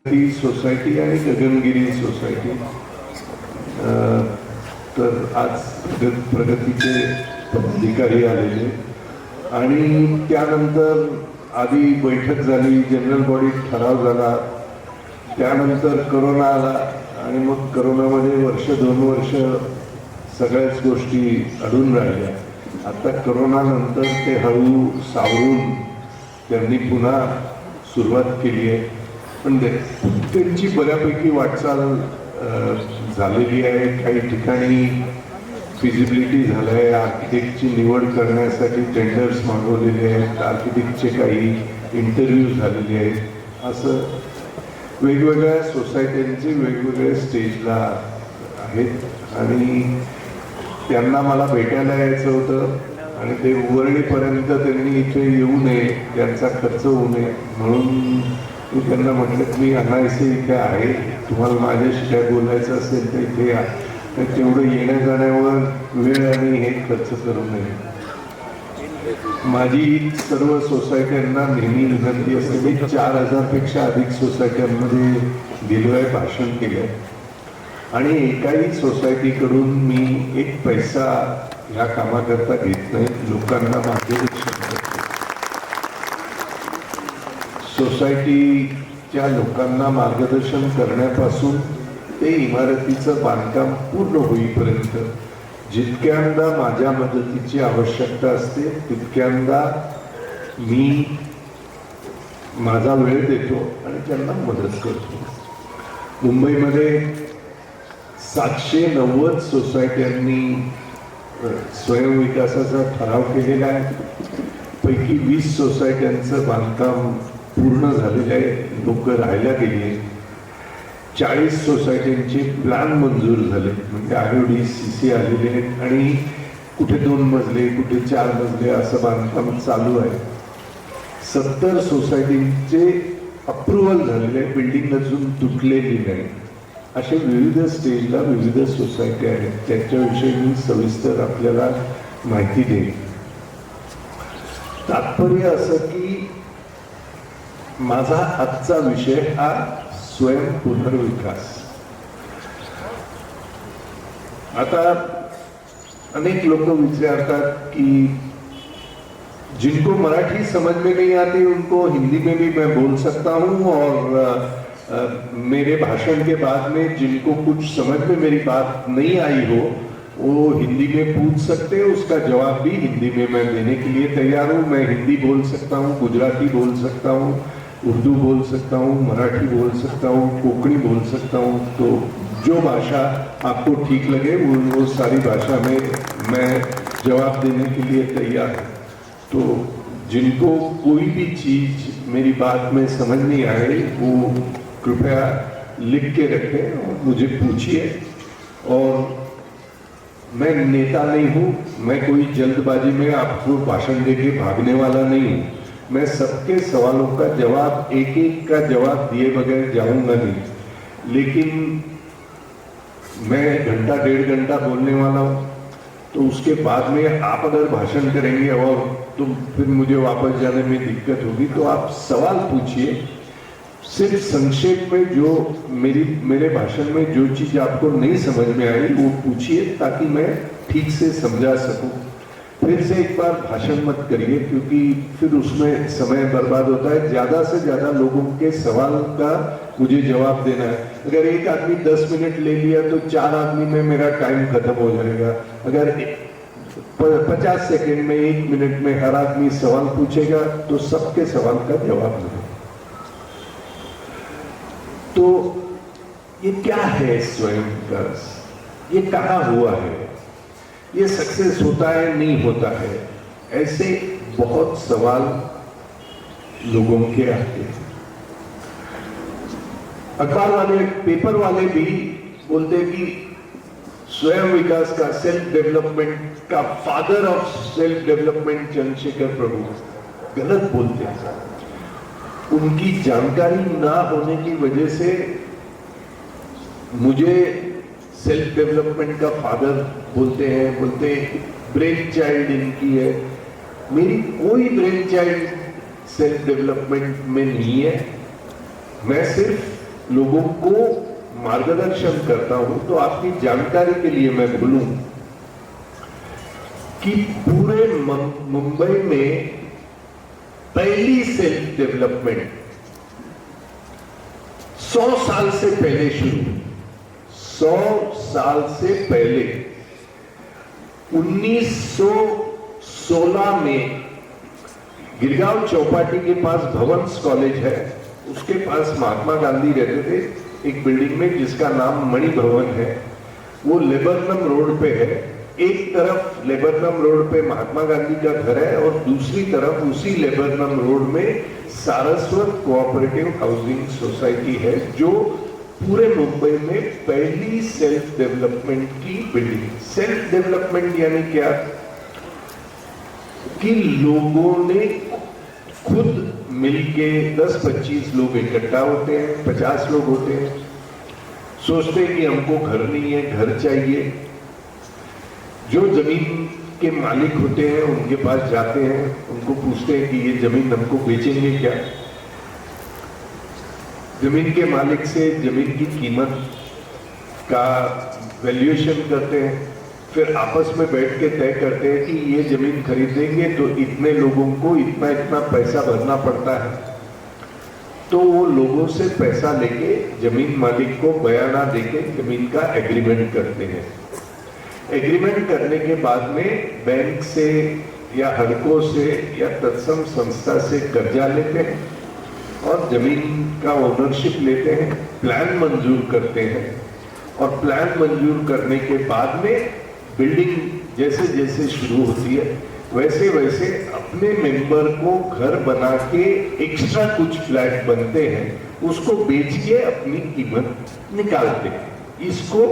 ती सोसायटी आणि गगनगिरी सोसायटी तर आज प्रगतीचे पदाधिकारी आलेले आणि त्यानंतर आधी बैठक झाली, जनरल बॉडी ठराव झाला, त्यानंतर करोना आला आणि मग करोनामध्ये वर्ष 2 वर्ष सगळ्याच गोष्टी अडून राहिल्या. आता करोनानंतर ते हळू सावरून त्यांनी पुन्हा सुरुवात केली आहे. पण त्यांची बऱ्यापैकी वाटचाल झालेली आहे. काही ठिकाणी फिजिबिलिटी झालं आहे, आर्किटेक्टची निवड करण्यासाठी टेंडर्स मागवलेले आहेत, आर्किटेक्टचे काही इंटरव्ह्यू झालेले आहेत. असं वेगवेगळ्या सोसायट्यांचे वेगवेगळे स्टेजला आहेत आणि त्यांना मला भेटायला यायचं होतं आणि ते उवर्णीपर्यंत त्यांनी इथे येऊ नये, त्यांचा खर्च होऊ नये म्हणून मी त्यांना म्हटलं मी अनायसे इथे आहे, तुम्हाला माझ्याशी काय बोलायचं असेल तर इथे या, तेवढं येण्या जाण्यावर वेळ आणि हे खर्च करू नये. माझी सर्व सोसायट्यांना नेहमी विनंती असते. मी 4000पेक्षा अधिक सोसायट्यांमध्ये गेलो आहे, भाषण केलं आहे आणि एकाही सोसायटीकडून मी एक पैसा ह्या कामाकरता घेत नाही. लोकांना मार्गदर्शन करतो. सोसायटीच्या लोकांना मार्गदर्शन करण्यापासून ते इमारतीचं बांधकाम पूर्ण होईपर्यंत जितक्यांदा माझ्या मदतीची आवश्यकता असते तितक्यांदा मी माझा वेळ देतो आणि त्यांना मदत करतो. मुंबईमध्ये 790 सोसायट्यांनी स्वयंविकासाचा ठराव केलेला आहे. पैकी 20 सोसायट्यांचं बांधकाम पूर्ण झालेलं आहे, लोक राहायला गेली. 40 सोसायट्यांचे प्लॅन मंजूर झाले, म्हणजे IOD CC आलेले आहेत आणि कुठे 2 मजले कुठे 4 मजले असं बांधकाम चालू आहे. 70 सोसायटींचे अप्रुव्हल झालेले आहे, बिल्डिंग अजून तुटलेली नाही. असे विविध स्टेजला विविध सोसायटी आहेत, त्याच्याविषयी मी सविस्तर आपल्याला माहिती देईन. तात्पर्य असं की माझा आजचा विषय हा स्वयं पुनर्विकास. आता अनेक लोक विचारतात की जिनको मराठी समझ में नहीं आती उनको हिंदी में भी मैं बोल सकता हूँ और मेरे भाषण के बाद में जिनको कुछ समझ में मेरी बात नहीं आई हो वो हिंदी में पूछ सकते हैं. उसका जवाब भी हिंदी में मैं देने के लिए तैयार हूँ. मैं हिंदी बोल सकता हूँ, गुजराती बोल सकता हूँ, उर्दू बोल सकता हूँ, मराठी बोल सकता हूँ, कोंकणी बोल सकता हूँ. तो जो भाषा आपको ठीक लगे वो सारी भाषा में मैं जवाब देने के लिए तैयार हूँ. तो जिनको कोई भी चीज़ मेरी बात में समझ नहीं आए वो कृपया लिख के रखें और मुझे पूछिए. और मैं नेता नहीं हूँ, मैं कोई जल्दबाजी में आपको भाषण देके भागने वाला नहीं हूँ. मैं सबके सवालों का जवाब एक एक का जवाब दिए बगैर जाऊंगा नहीं. लेकिन मैं घंटा 1.5 घंटा बोलने वाला हूँ, तो उसके बाद में आप अगर भाषण करेंगे और तो फिर मुझे वापस जाने में दिक्कत होगी. तो आप सवाल पूछिए. सिर्फ संक्षेप में जो मेरे भाषण में जो चीज़ आपको नहीं समझ में आई वो पूछिए ताकि मैं ठीक से समझा सकूं. फिर से एक बार भाषण मत करिए क्योंकि फिर उसमें समय बर्बाद होता है. ज़्यादा से ज़्यादा लोगों के सवाल का मुझे जवाब देना है. अगर एक आदमी 10 मिनट ले लिया तो 4 आदमी में मेरा टाइम खत्म हो जाएगा. अगर 50 सेकेंड में 1 मिनट में हर आदमी सवाल पूछेगा तो सबके सवाल का जवाब मिलेगा. तो ये क्या है स्वयं विकास, ये कहाँ हुआ है, ये सक्सेस होता है नहीं होता है, ऐसे बहुत सवाल लोगों के आते हैं. अखबार वाले पेपर वाले भी बोलते हैं कि स्वयं विकास का सेल्फ डेवलपमेंट का father of self development Chandrashekhar Prabhu. गलत बोलते हैं. उनकी जानकारी ना होने की वजह से मुझे सेल्फ डेवलपमेंट का फादर बोलते ब्रेन चाइल्ड इनकी है. मेरी कोई ब्रेन चाइल्ड सेल्फ डेवलपमेंट में नहीं है. मैं सिर्फ लोगों को मार्गदर्शन करता हूं, तो आपकी जानकारी के लिए मैं बोलूं कि पूरे मुंबई में पहली सेल्फ डेवलपमेंट 100 साल से पहले शुरू, 100 साल से पहले 1916 में गिरगांव चौपाटी के पास भवंस कॉलेज है, उसके पास महात्मा गांधी रहते थे एक बिल्डिंग में जिसका नाम मणि भवन है। वो लेबरनम रोड पे है। एक तरफ लेबरनम रोड पे महात्मा गांधी का घर है और दूसरी तरफ उसी लेबरनम रोड में सारस्वत कोऑपरेटिव हाउसिंग सोसाइटी है, जो पूरे मुंबई में पहली सेल्फ डेवलपमेंट की बिल्डिंग। सेल्फ डेवलपमेंट यानी क्या कि लोगों ने खुद मिलके 10-25 लोग इकट्ठा होते हैं, 50 लोग होते हैं, सोचते हैं कि हमको घर नहीं है, घर चाहिए। जो जमीन के मालिक होते हैं उनके पास जाते हैं, उनको पूछते हैं कि ये जमीन हमको बेचेंगे क्या। जमीन के मालिक से जमीन की कीमत का वैल्यूएशन करते हैं, फिर आपस में बैठ के तय करते हैं कि ये जमीन खरीदेंगे तो इतने लोगों को इतना इतना पैसा भरना पड़ता है। तो वो लोगों से पैसा लेके जमीन मालिक को बयाना देके जमीन का एग्रीमेंट करते हैं। एग्रीमेंट करने के बाद में बैंक से या हड़कों से या तत्सम संस्था से कर्जा लेते हैं और जमीन का ओनरशिप लेते हैं, प्लान मंजूर करते हैं और प्लान मंजूर करने के बाद में बिल्डिंग जैसे जैसे शुरू होती है वैसे वैसे अपने मेंबर को घर बना के एक्स्ट्रा कुछ फ्लैट बनते हैं, उसको बेच के अपनी कीमत निकालते हैं। इसको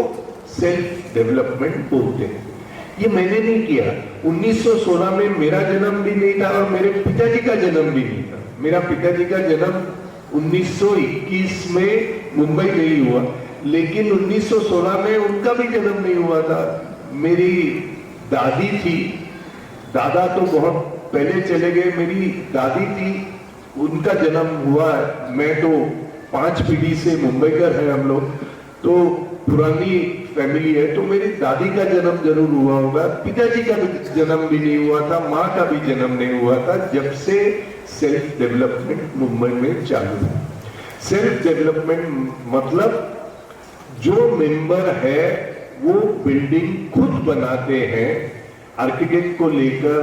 सेल्फ डेवलपमेंट बोलते हैं। ये मैंने नहीं किया। 1916 में मेरा जन्म भी नहीं था और मेरे पिताजी का जन्म भी नहीं था। मेरा पिताजी का जन्म 1921 में मुंबई में ही हुआ, लेकिन 1916 में उनका भी जन्म नहीं हुआ था। मेरी दादी थी, दादा तो बहुत पहले चले गए, मेरी दादी थी, उनका जन्म हुआ। मैं तो 5 पीढ़ी से मुंबईकर है हम लोग, तो पुरानी फैमिली है, तो मेरी दादी का जन्म जरूर हुआ होगा। पिताजी का भी जन्म भी नहीं हुआ था, माँ का भी जन्म नहीं हुआ था जब से सेल्फ डेवलपमेंट मुंबई में चालू है। सेल्फ डेवलपमेंट मतलब जो मेंबर है वो बिल्डिंग खुद बनाते हैं, आर्किटेक्ट को लेकर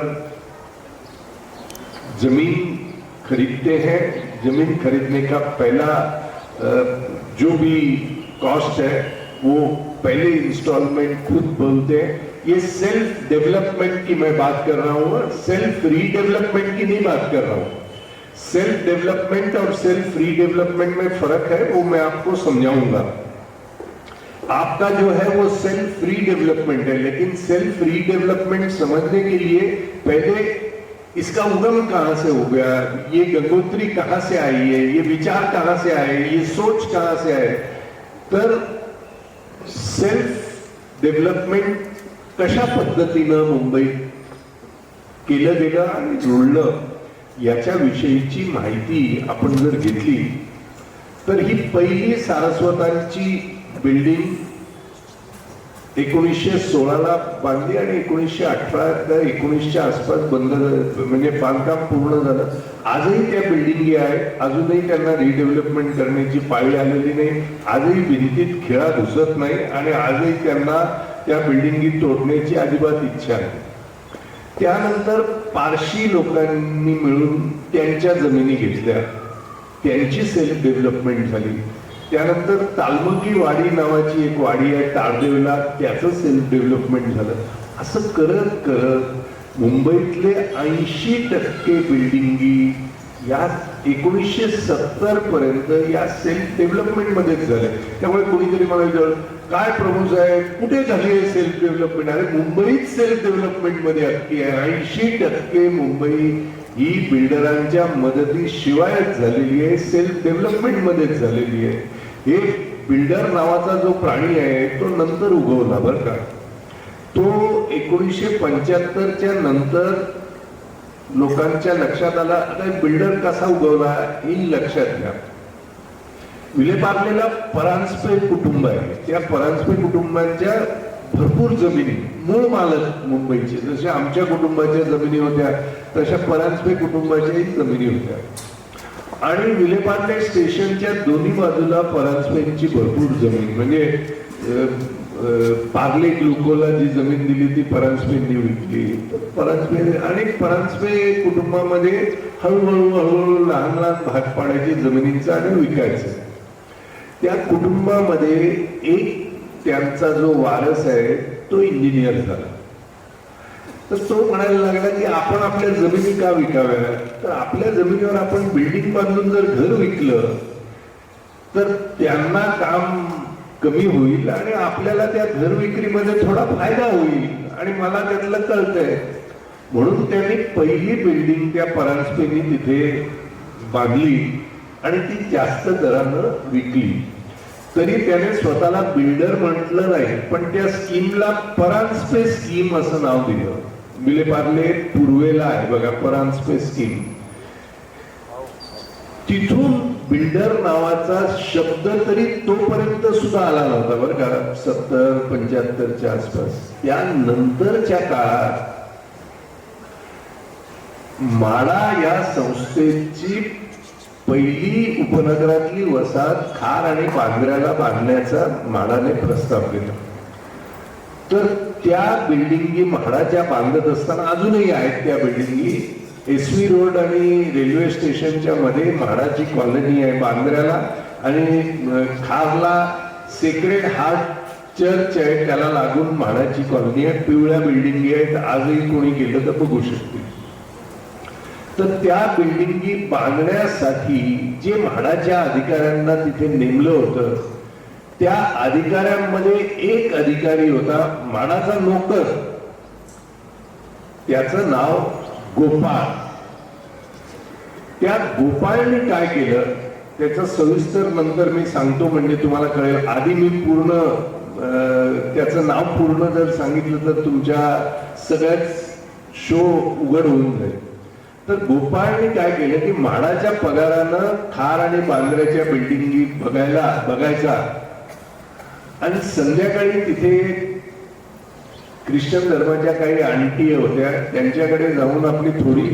जमीन खरीदते हैं। जमीन खरीदने का पहला जो भी कॉस्ट है वो पहले इंस्टॉलमेंट खुद बोलते हैं। ये सेल्फ डेवलपमेंट की मैं बात कर रहा हूं, सेल्फ रीडेवलपमेंट की नहीं बात कर रहा हूं। सेल्फ डेवलपमेंट और सेल्फ रीडेवलपमेंट में फर्क है, वो मैं आपको समझाऊंगा। आपका जो है वो सेल्फ रीडेवलपमेंट है, लेकिन सेल्फ रीडेवलपमेंट समझने के लिए पहले इसका उगम कहां से हो गया, ये गंगोत्री कहां से आई है, ये विचार कहां से आए, ये सोच कहां से आए, तर सेल्फ डेव्हलपमेंट कशा पद्धतीनं मुंबईत केलं गेलं आणि जुळलं याच्या विषयीची माहिती आपण जर घेतली तर ही पहिली सारस्वतांची बिल्डिंग 1916 ला बांधली आणि 1918 19च्या आसपास बंद म्हणजे बांधकाम पूर्ण झालं. आजही त्या बिल्डिंगी आहेत, अजूनही त्यांना रिडेव्हलपमेंट करण्याची पाळी आलेली नाही. आजही भिंतीत खिळा घुसत नाही आणि आजही त्यांना त्या बिल्डिंगी तोडण्याची अजिबात इच्छा नाही. त्यानंतर पारशी लोकांनी मिळून त्यांच्या जमिनी घेतल्या, त्यांची सेल्फ डेव्हलपमेंट झाली. त्यानंतर तालमुकी वाडी नावाची एक वाडी आहे तारदेवला, त्याचं सेल्फ डेव्हलपमेंट झालं. असं करत करत मुंबईतले 80% बिल्डिंगी या 1970 पर्यंत या सेल्फ डेव्हलपमेंट मध्येच झाल्या. त्यामुळे कोणीतरी मला विचारलं काय प्रभू साहेब कुठे झाली आहे सेल्फ डेव्हलपमेंट? अरे मुंबईत सेल्फ डेव्हलपमेंट मध्ये अख्खी आहे. 80% मुंबई ही बिल्डरांच्या मदतीशिवायच झालेली आहे, सेल्फ डेव्हलपमेंट मध्येच झालेली आहे. हे बिल्डर नावाचा जो प्राणी आहे तो नंतर उगवला बरं का. तो 1975च्या नंतर लोकांच्या लक्षात आला आता बिल्डर कसा उगवला हे लक्षात घ्या. विलेपार्लेला परांजपे कुटुंब आहे. त्या परांजपे कुटुंबांच्या भरपूर जमिनी, मूळ मालक मुंबईचे, जसे आमच्या कुटुंबाच्या जमिनी होत्या तशा परांजपे कुटुंबाच्याही जमिनी होत्या. आणि विलेपार्ले स्टेशनच्या दोन्ही बाजूला परांजपेंची भरपूर जमीन, म्हणजे पार्ले ग्लुकोला जी जमीन दिली ती परांजपेंनी विकली. परांजपे आणि परांजपे कुटुंबामध्ये हळूहळू लहान लहान भाग पाडायचे जमिनींचा आणि विकायचं. त्या कुटुंबामध्ये एक त्यांचा जो वारस आहे तो इंजिनियर झाला. तर तो म्हणायला लागला की आपण आपल्या जमिनी का विकाव्या, तर आपल्या जमिनीवर आपण बिल्डिंग बांधून जर घर विकलं तर त्यांना काम कमी होईल आणि आपल्याला त्या घर विक्रीमध्ये थोडा फायदा होईल आणि मला त्यातलं कळतंय. म्हणून त्यांनी पहिली बिल्डिंग त्या परांजपेंनी तिथे बांधली आणि ती जास्त दरानं विकली. तरी त्याने स्वतःला बिल्डर म्हटलं नाही, पण त्या स्कीमला परांजपे स्कीम असं नाव दिलं. विलेपार्ले पूर्वेला आहे बघा परांजपे स्कीम. तिथून बिल्डर नावाचा शब्द तरी तोपर्यंत सुद्धा आला नव्हता बरं का, 70-75च्या आसपास. त्यानंतरच्या काळात माडा या संस्थेची पहिली उपनगरातली वसाहत खार आणि बांद्र्याला बांधण्याचा माडाने प्रस्ताव केला. तर त्या बिल्डिंगी म्हाडाच्या बांधत असताना अजूनही आहेत त्या बिल्डिंगी. एसवी रोड आणि रेल्वे स्टेशनच्या मध्ये म्हाडाची कॉलनी आहे बांद्र्याला, आणि खारला सेक्रेड हार्ट चर्च आहे त्याला लागून म्हाडाची कॉलनी आहे. पिवळ्या बिल्डिंगी आहेत, आजही कोणी गेलं तर बघू शकते. तर त्या बिल्डिंगी बांधण्यासाठी जे म्हाडाच्या अधिकाऱ्यांना तिथे नेमलं होतं त्या अधिकाऱ्यांमध्ये एक अधिकारी होता म्हाडाचा नोकर, त्याचं नाव गोपाळ. त्या गोपाळने काय केलं त्याचं सविस्तर नंतर मी सांगतो म्हणजे तुम्हाला कळेल. आधी मी पूर्ण त्याचं नाव पूर्ण जर सांगितलं तर तुमच्या सगळ्याच शो उघड होऊन जाईल. तर गोपाळने काय केलं की म्हाडाच्या पगारानं खार आणि बांद्र्याच्या बिल्डिंगी बघायचा आणि संध्याकाळी तिथे ख्रिश्चन धर्माच्या काही आंटी होत्या त्यांच्याकडे जाऊन आपली थोडी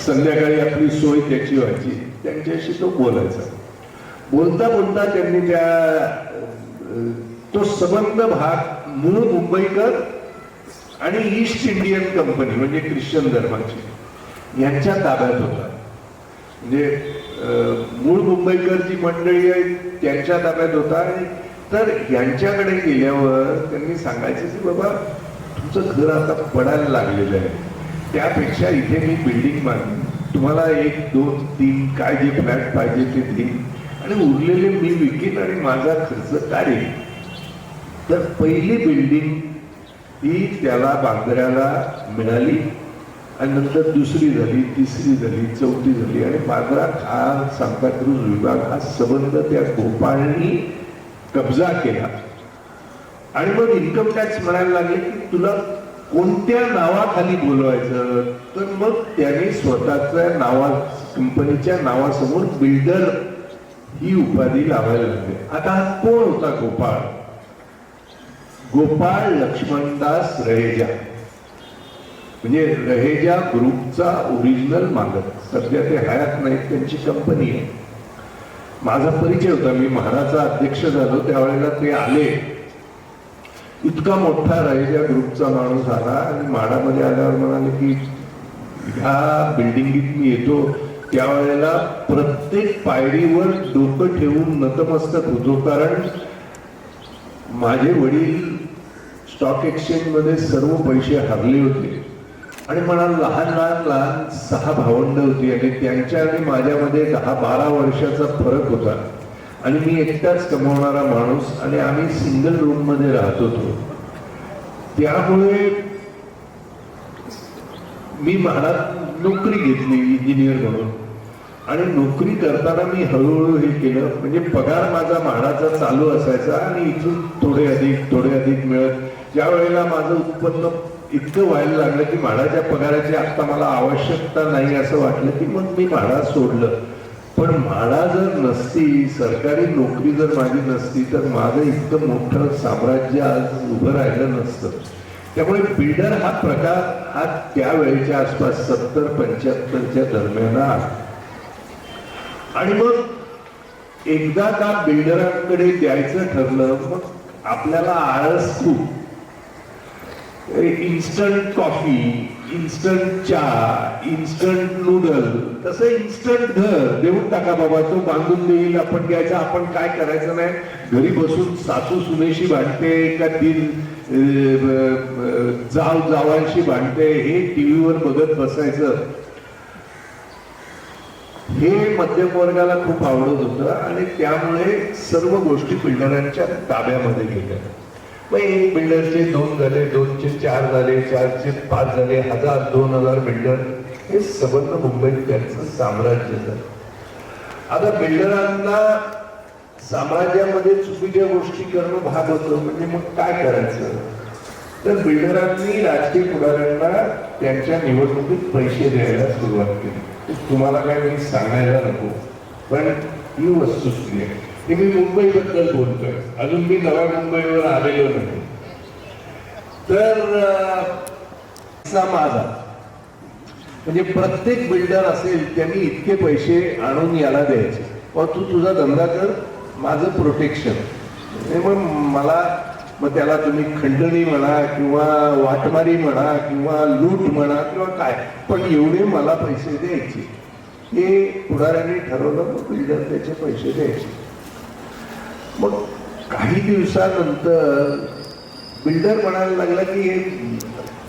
संध्याकाळी आपली सोय त्याची व्हायची. त्यांच्याशी तो बोलायचा. बोलता बोलता त्यांनी तो संबंध भाग मूळ मुंबईकर आणि ईस्ट इंडियन कंपनी म्हणजे ख्रिश्चन धर्माची यांच्या ताब्यात होता. म्हणजे मूळ मुंबईकर जी मंडळी आहे त्यांच्या ताब्यात होता. तर यांच्याकडे गेल्यावर त्यांनी सांगायचं की बाबा तुमचं घर आता पडायला लागलेलं आहे, त्यापेक्षा इथे मी बिल्डिंग बांधेन, तुम्हाला 1, 2, 3 काय जे फ्लॅट पाहिजे ते देईन आणि उरलेले मी विकीन आणि माझा खर्च काढेन. तर पहिली बिल्डिंग ही त्याला बांद्र्याला मिळाली आणि नंतर दुसरी झाली, तिसरी झाली, चौथी झाली आणि बांद्रा खार सांताक्रूज विभाग हा संबंध त्या गोपाळनी कब्जा केला. आणि मग इन्कम टॅक्स म्हणायला लागले की तुला कोणत्या नावाखाली बोलवायचं, तर मग त्याने स्वतःच्या कंपनीच्या नावासमोर बिल्डर ही उपाधी लावायला लागली. आता हा कोण होता गोपाळ? गोपाळ लक्ष्मणदास रहेजा, म्हणजे रहेजा ग्रुपचा ओरिजिनल मालक. सध्या ते हयात नाहीत, त्यांची कंपनी आहे. माझा परिचय होता, मी म्हाडाचा अध्यक्ष झालो त्यावेळेला ते आले. इतका मोठा रहेजा ग्रुपचा माणूस आला आणि म्हाडामध्ये आल्यावर म्हणाले की ह्या बिल्डिंगीत मी येतो त्यावेळेला प्रत्येक पायरीवर डोकं ठेवून नतमस्तक होतो, कारण माझे वडील स्टॉक एक्सचेंज मध्ये सर्व पैसे हरले होते आणि मला लहान 6 भावंड होती आणि त्यांच्या आणि माझ्यामध्ये 10-12 वर्षाचा फरक होता आणि मी एकटाच कमवणारा माणूस आणि आम्ही सिंगल रूम मध्ये राहत होतो. त्यामुळे मी म्हाडात नोकरी घेतली इंजिनियर म्हणून आणि नोकरी करताना मी हळूहळू हे केलं. म्हणजे पगार माझा म्हाडाचा चालू असायचा आणि इथून थोडे अधिक मिळत. ज्या वेळेला माझं उत्पन्न इतकं व्हायला लागलं की म्हाडाच्या पगाराची आता मला आवश्यकता नाही असं वाटलं की मग मी म्हाडा सोडलं. पण म्हाडा जर नसती, सरकारी नोकरी जर माझी नसती, तर माझं इतकं मोठं साम्राज्य आज उभं राहिलं नसतं. त्यामुळे बिल्डर हा प्रकार हा त्यावेळेच्या आसपास 70-75च्या दरम्यान आला. आणि मग एकदा का बिल्डरांकडे द्यायचं ठरलं, मग आपल्याला आळस खूप. इन्स्टंट कॉफी, इन्स्टंट चहा, इन्स्टंट नूडल, तसं इन्स्टंट घर देऊन टाका बाबा, तो बांधून देईल, आपण घ्यायचं. आपण काय करायचं नाही, घरी बसून सासू सुनेशी भांडते का जावांशी भांडते, हे टीव्हीवर बघत बसायचं. हे मध्यम वर्गाला खूप आवडत होतं आणि त्यामुळे सर्व गोष्टी बिल्डरांच्या ताब्यामध्ये गेल्या. मग एक बिल्डरचे 2 झाले, 2चे 4 झाले, 4चे 5 झाले, 1000, 2000 बिल्डर, हे संबंध मुंबईत त्यांचं साम्राज्य झालं. आता बिल्डरांना साम्राज्यामध्ये चुकीच्या गोष्टी करणं भाग होतं. म्हणजे मग काय करायचं, तर बिल्डरांनी राजकीय पुढाऱ्यांना त्यांच्या निवडणुकीत पैसे द्यायला सुरुवात केली. तुम्हाला काय मी सांगायला नको, पण ही वस्तुस्थिती आहे. हे मी मुंबईबद्दल बोलतोय, अजून मी नव्या मुंबईवर आलेलो नाही. तर माझा म्हणजे प्रत्येक बिल्डर असेल त्यांनी इतके पैसे आणून याला द्यायचे, व तू तुझा धंदा कर, माझं प्रोटेक्शन. मग त्याला तुम्ही खंडणी म्हणा किंवा वाटमारी म्हणा किंवा लूट म्हणा किंवा काय, पण एवढे मला पैसे द्यायचे. हे पुढाऱ्यांनी ठरवलं, मग बिल्डर त्याचे पैसे द्यायचे. मग काही दिवसानंतर बिल्डर म्हणायला लागला की हे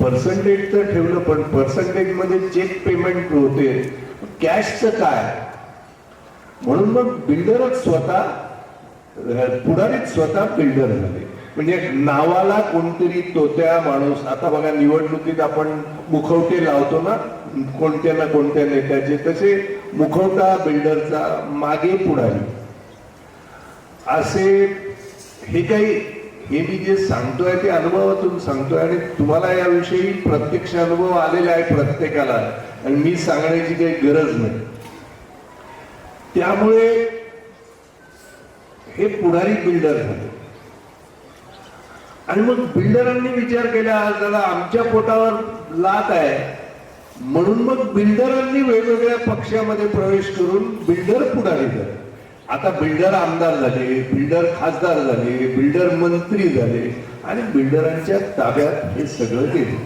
पर्सेंटेज तर ठेवलं, पण पर्सेंटेज मध्ये चेक पेमेंट होते, कॅशचं काय. म्हणून मग बिल्डरच स्वतः, पुढारीच स्वतः बिल्डर झाले. म्हणजे नावाला कोणतरी तोत्या माणूस. आता बघा निवडणुकीत आपण मुखवटे लावतो ना कोणत्या ना कोणत्या नेत्याचे, तसे मुखवटा बिल्डरचा, मागे पुढारी असे. हे मी जे सांगतोय ते अनुभवातून सांगतोय आणि तुम्हाला याविषयी प्रत्यक्ष अनुभव आलेला आहे प्रत्येकाला, आणि मी सांगण्याची काही गरज नाही. त्यामुळे हे पुढारी बिल्डर झाले. आणि मग बिल्डरांनी विचार केला, जरा आमच्या पोटावर लात आहे, म्हणून मग बिल्डरांनी वेगवेगळ्या पक्षामध्ये प्रवेश करून बिल्डर पुढारी झाले. आता बिल्डर आमदार झाले, बिल्डर खासदार झाले, बिल्डर मंत्री झाले आणि बिल्डरांच्या ताब्यात हे सगळं गेले.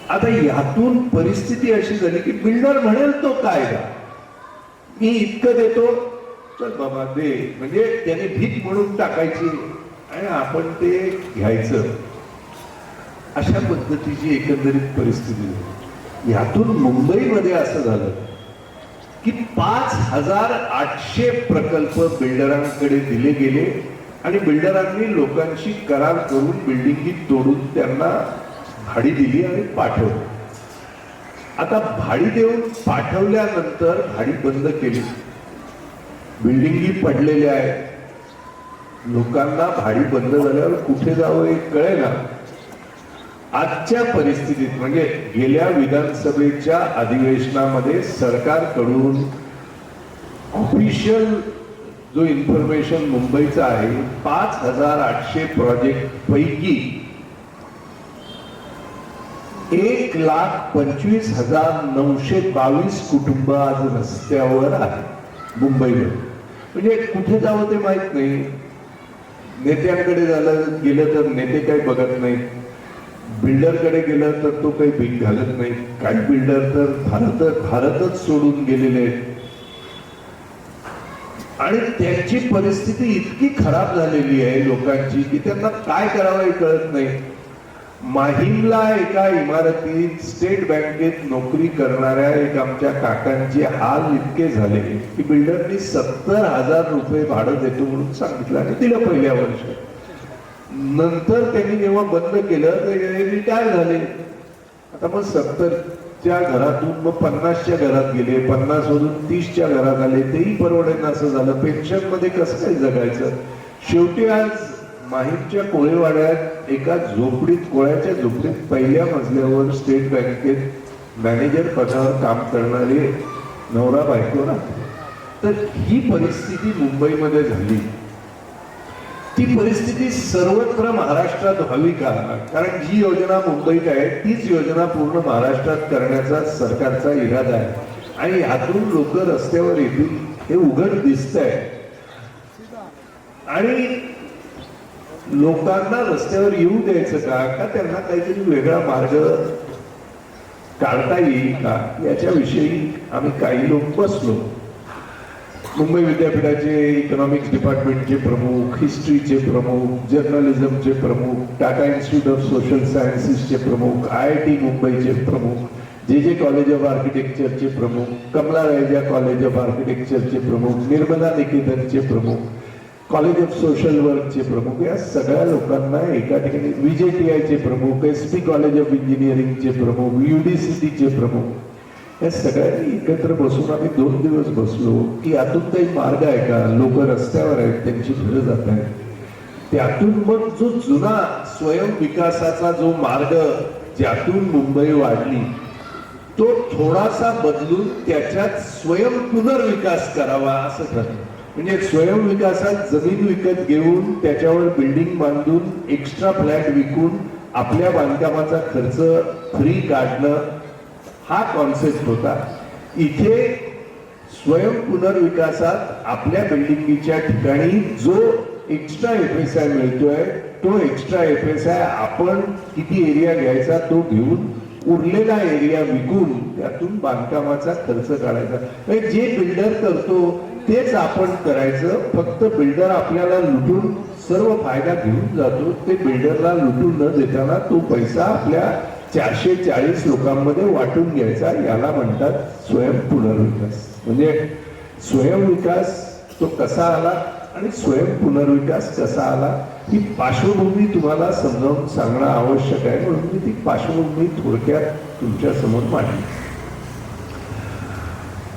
आता यातून परिस्थिती अशी झाली की बिल्डर म्हणेल तो कायदा, मी इतकं देतो, चल बाबा दे, म्हणजे त्याने भीक म्हणून टाकायची आणि आपण ते घ्यायचं. अशा पद्धतीची एकंदरीत परिस्थिती झाली. यातून मुंबईमध्ये असं झालं की 5800 प्रकल्प बिल्डरांकडे दिले गेले आणि बिल्डरांनी लोकांशी करार करून बिल्डिंगी तोडून त्यांना भाडी दिली आणि पाठवली. आता भाडी देऊन पाठवल्यानंतर भाडी बंद केली, बिल्डिंगी पडलेल्या आहेत, लोकांना भाडी बंद झाल्यावर कुठे जावं हे कळेना. आजच्या परिस्थितीत म्हणजे गेल्या विधानसभेच्या अधिवेशनामध्ये सरकारकडून ऑफिशियल जो इन्फॉर्मेशन मुंबईचा आहे, 5800 प्रोजेक्ट पैकी 1,25,922 कुटुंब आज रस्त्यावर आहे मुंबईमध्ये. म्हणजे कुठे जावं ते माहित नाही. नेत्यांकडे गेलं तर नेते काही बघत नाही, बिल्डरकडे गेलं तर तो काही भीक घालत नाही. काही बिल्डर तर भारतच सोडून गेलेले आहेत आणि त्यांची परिस्थिती इतकी खराब झालेली आहे लोकांची की त्यांना काय करावं हे कळत नाही. माहीमला एका इमारतीत स्टेट बँकेत नोकरी करणाऱ्या एक आमच्या काकांचे हाल इतके झाले की बिल्डरनी 70,000 रुपये भाडं देतो म्हणून सांगितलं आणि दिलं पहिल्या वर्षात. नंतर त्यांनी जेव्हा बंद केलं तर रिटायर झाले. आता मग 70च्या घरातून मग 50च्या घरात गेले, 50 वरून 30च्या घरात आले, तेही परवडेन असं झालं. पेन्शन मध्ये कसं काही जगायचं. शेवटी आज माहीमच्या कोळेवाड्यात एका झोपडीत, कोळ्याच्या झोपडीत पहिल्या मजल्यावर स्टेट बँकेत मॅनेजर पदावर काम करणारे नवरा बायको ना. तर ही परिस्थिती मुंबईमध्ये झाली. ती परिस्थिती सर्वत्र महाराष्ट्रात व्हावी का? कारण जी योजना मुंबईत आहे तीच योजना पूर्ण महाराष्ट्रात करण्याचा सरकारचा इरादा आहे आणि यातून लोक रस्त्यावर येतील हे उघड दिसतंय. आणि लोकांना रस्त्यावर येऊ द्यायचं का त्यांना काहीतरी वेगळा मार्ग काढता येईल का याच्याविषयी आम्ही काही लोक बसलो. मुंबई विद्यापीठाचे इकॉनॉमिक्स डिपार्टमेंटचे प्रमुख, हिस्ट्रीचे प्रमुख, जर्नलिझमचे प्रमुख, टाटा इन्स्टिट्यूट ऑफ सोशल सायन्सेसचे प्रमुख, IIT मुंबईचे प्रमुख, जे कॉलेज ऑफ आर्किटेक्चरचे प्रमुख, कमला रायजा कॉलेज ऑफ आर्किटेक्चरचे प्रमुख, निर्मला निकेतनचे प्रमुख, कॉलेज ऑफ सोशल वर्कचे प्रमुख, या सगळ्या लोकांना एका ठिकाणी, VJTIचे प्रमुख, SP कॉलेज ऑफ इंजिनिअरिंगचे प्रमुख, UDCTचे प्रमुख, या सगळ्यांनी एकत्र बसून आम्ही 2 दिवस बसलो की यातून काही मार्ग आहे का? लोक रस्त्यावर आहेत, त्यांची घरं जात आहेत. त्यातून मग जो जुना स्वयं विकासाचा जो मार्ग ज्यातून मुंबई वाढली तो थोडासा बदलून त्याच्यात स्वयं पुनर्विकास करावा असं ठरलं. म्हणजे स्वयं विकासात जमीन विकत घेऊन त्याच्यावर बिल्डिंग बांधून एक्स्ट्रा फ्लॅट विकून आपल्या बांधकामाचा खर्च फ्री काढणं हा कॉन्सेप्ट होता. इथे स्वयं पुनर्विकासात आपल्या बिल्डिंगच्या ठिकाणी जो एक्स्ट्रा FSI मिळतोय तो एक्स्ट्रा FSI आपण किती एरिया घ्यायचा तो घेऊन उरलेला एरिया विकून त्यातून बांधकामाचा खर्च काढायचा. म्हणजे जे बिल्डर करतो तेच आपण करायचं. फक्त बिल्डर आपल्याला लुटून सर्व फायदा घेऊन जातो. ते बिल्डरला लुटून न देताना तो पैसा आपल्या 440 लोकांमध्ये वाटून घ्यायचा. याला म्हणतात स्वयं पुनर्विकास. म्हणजे स्वयंविकास तो कसा आला आणि स्वयं पुनर्विकास कसा आला ही पार्श्वभूमी तुम्हाला समजावून सांगणं आवश्यक आहे. म्हणून मी ती पार्श्वभूमी थोडक्यात तुमच्या समोर मांडली.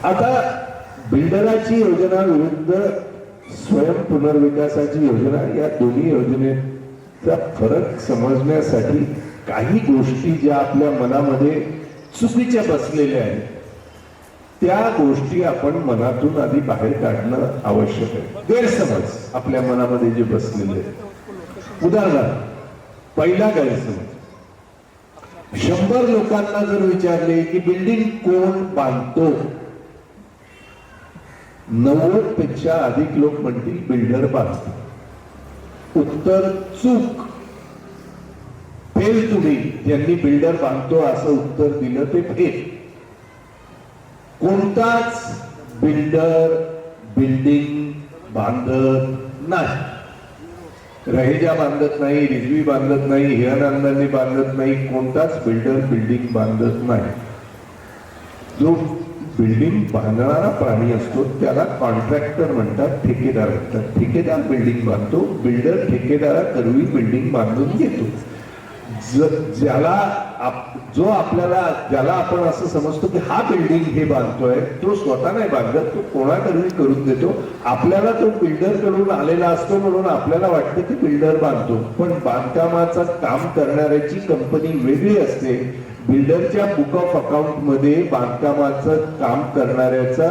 आता बिल्डराची योजना विरुद्ध स्वयं पुनर्विकासाची योजना या दोन्ही योजनेचा फरक समजण्यासाठी काही गोष्टी ज्या आपल्या मनामध्ये चुकीच्या बसलेल्या आहेत त्या गोष्टी आपण मनातून आधी बाहेर काढणं आवश्यक आहे. गैरसमज आपल्या मनामध्ये जे बसलेले आहेत. उदाहरणार्थ पहिला गैरसमज, 100 लोकांना जर विचारले की बिल्डिंग कोण बांधतो, 90 पेक्षा अधिक लोक म्हणतील बिल्डर बांधतो. उत्तर चूक. फेल. तुम्ही ज्यांनी बिल्डर बांधतो असं उत्तर दिलं ते फेल. कोणताच बिल्डर बिल्डिंग बांधत नाही. रहेजा बांधत नाही, रिजवी बांधत नाही, हिरानंदांनी बांधत नाही. कोणताच बिल्डर बिल्डिंग बांधत नाही. जो बिल्डिंग बांधणारा प्राणी असतो त्याला कॉन्ट्रॅक्टर म्हणतात, ठेकेदार म्हणतात. ठेकेदार बिल्डिंग बांधतो, बिल्डर ठेकेदाराकरवी बिल्डिंग बांधून घेतो. ज्याला आपण असं समजतो की हा बिल्डिंग हे बांधतोय तो स्वतः नाही बांधत, तो कोणाकडून करून देतो. आपल्याला तो बिल्डर कडून आलेला असतो म्हणून आपल्याला वाटतं की बिल्डर बांधतो, पण बांधकामाचं काम करणाऱ्याची कंपनी वेगळी असते. बिल्डरच्या बुक ऑफ अकाउंट मध्ये बांधकामाचं काम करणाऱ्याचा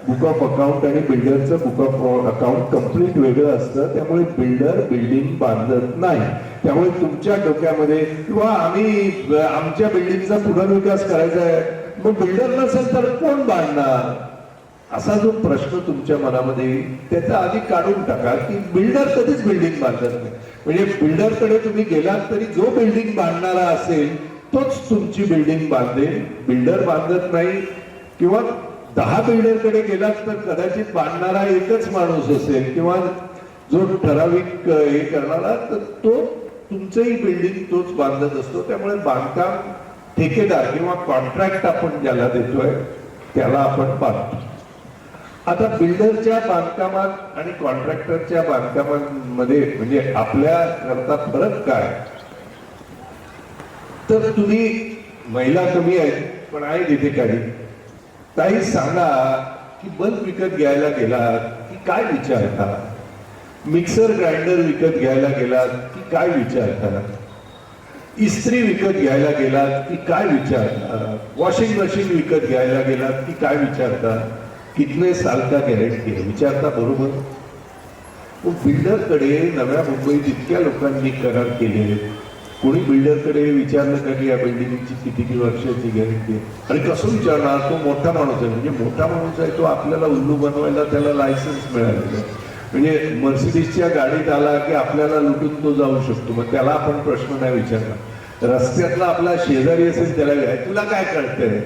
बुक ऑफ अकाउंट आणि बिल्डरचं बुक ऑफ अकाउंट कम्प्लीट वेगळं असतं. त्यामुळे बिल्डर बिल्डिंग बांधत नाही. त्यामुळे तुमच्या डोक्यामध्ये किंवा आमच्या बिल्डिंगचा पुनर्विकास करायचा आहे, मग बिल्डर नसेल तर कोण बांधणार असा जो प्रश्न तुमच्या मनामध्ये येईल त्याचा आधी काढून टाका की बिल्डर कधीच बिल्डिंग बांधत नाही. म्हणजे बिल्डरकडे तुम्ही गेलात तरी जो बिल्डिंग बांधणारा असेल तोच तुमची बिल्डिंग बांधेल. बिल्डर बांधत नाही. किंवा 10 बिल्डरकडे गेलात तर कदाचित बांधणारा एकच माणूस असेल किंवा जो ठराविक हे करणारा तर तो तुमचंही बिल्डिंग तोच बांधत असतो. त्यामुळे बांधकाम ठेकेदार किंवा कॉन्ट्रॅक्ट आपण ज्याला देतोय त्याला आपण बांधतो. आता बिल्डरच्या बांधकामात आणि कॉन्ट्रॅक्टरच्या बांधकामांमध्ये म्हणजे आपल्या करता फरक काय? तर तुम्ही महिला कमी आहेत पण आहे तिथे काही ताई सांगा की बल्ब विकत घ्यायला गेलात की काय विचारता? मिक्सर ग्राइंडर विकत घ्यायला गेलात की काय विचारता? इस्त्री विकत घ्यायला गेलात की काय विचारता, वॉशिंग मशीन विकत घ्यायला गेलात की काय विचारता, कितने साल का गॅरंटी आहे विचारता, बरोबर. बिल्डरकडे नव्या मुंबईत इतक्या लोकांनी करार केले, कोणी बिल्डरकडे विचारलं का की या बिल्डिंगची किती वर्षाची गॅरंटी आहे, आणि कसं विचारणार, तो मोठा माणूस आहे, म्हणजे मोठा माणूस आहे तो आपल्याला उल्लू बनवायला त्याला लायसन्स मिळालेलं आहे. म्हणजे मर्सिडीजच्या गाडीत आला की आपल्याला लुटून तो जाऊ शकतो, मग त्याला आपण प्रश्न नाही विचारणार. रस्त्यातला आपला शेजारी असेल त्याला तुला काय कळतंय,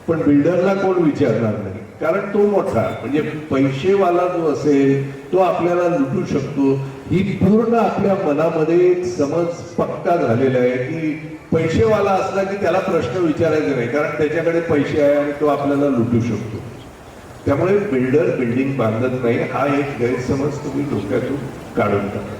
पण बिल्डरला कोण विचारणार नाही, कारण तो मोठा, म्हणजे पैसेवाला जो असेल तो आपल्याला लुटू शकतो. ही पूर्ण आपल्या मनामध्ये एक समज पक्का झालेला आहे की पैसेवाला असला की त्याला प्रश्न विचारायचे नाही, कारण त्याच्याकडे पैसे आहे आणि तो आपल्याला लुटू शकतो. त्यामुळे बिल्डर बिल्डिंग बांधत नाही हा एक गैरसमज तुम्ही डोक्यातून काढून टाका.